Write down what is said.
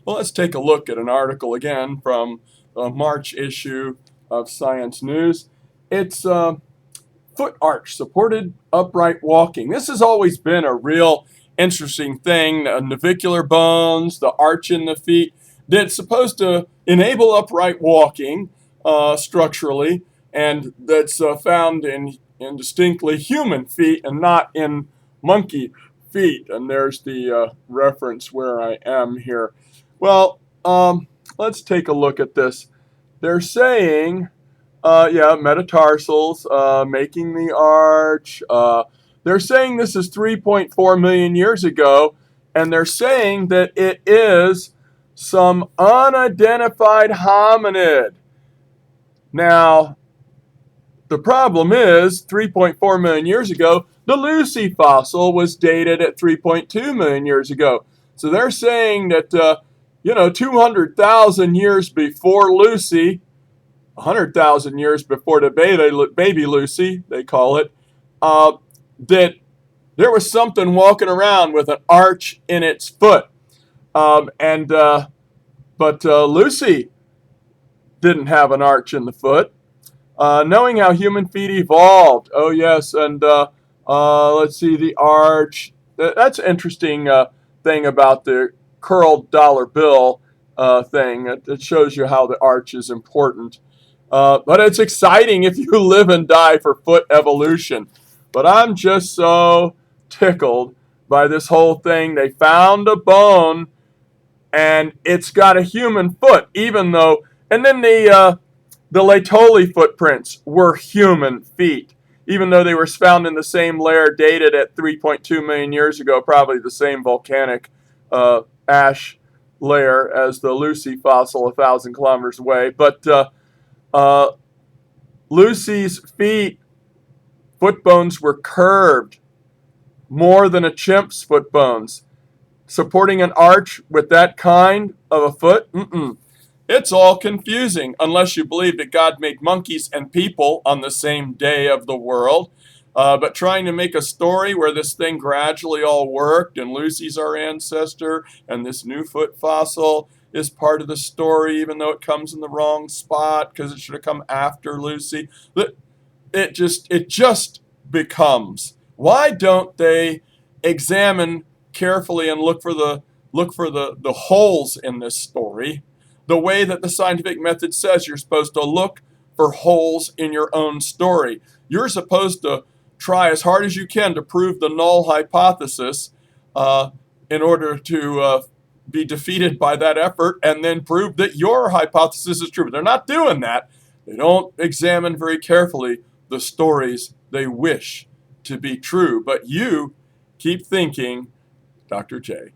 Well, let's take a look at an article again from the March issue of Science News. It's foot arch supported upright walking. This has always been a real interesting thing. Navicular bones, the arch in the feet, that's supposed to enable upright walking structurally, and that's found in distinctly human feet and not in monkey feet. And there's the reference where I am here. Well, let's take a look at this. They're saying yeah, metatarsals, making the arch. They're saying this is 3.4 million years ago, and they're saying that it is some unidentified hominid. Now, the problem is 3.4 million years ago, the Lucy fossil was dated at 3.2 million years ago. So they're saying that, 200,000 years before Lucy, 100,000 years before the baby Lucy, they call it, that there was something walking around with an arch in its foot. But Lucy didn't have an arch in the foot. Knowing how human feet evolved. Oh, yes, and let's see, the arch. That's an interesting thing about the curled dollar bill thing. It shows you how the arch is important. But it's exciting if you live and die for foot evolution. But I'm just so tickled by this whole thing. They found a bone, and it's got a human foot, even though. And then the Laetoli footprints were human feet, even though they were found in the same layer dated at 3.2 million years ago, probably the same volcanic ash layer as the Lucy fossil 1,000 kilometers away. But Lucy's foot bones were curved more than a chimp's foot bones. Supporting an arch with that kind of a foot? It's all confusing unless you believe that God made monkeys and people on the same day of the world. But trying to make a story where this thing gradually all worked and Lucy's our ancestor and this new foot fossil is part of the story, even though it comes in the wrong spot because it should have come after Lucy. It just becomes. Why don't they examine carefully and look for the holes in this story, the way that the scientific method says you're supposed to look for holes in your own story? You're supposed to try as hard as you can to prove the null hypothesis in order to be defeated by that effort and then prove that your hypothesis is true. But they're not doing that. They don't examine very carefully the stories they wish to be true. But you keep thinking, Dr. J.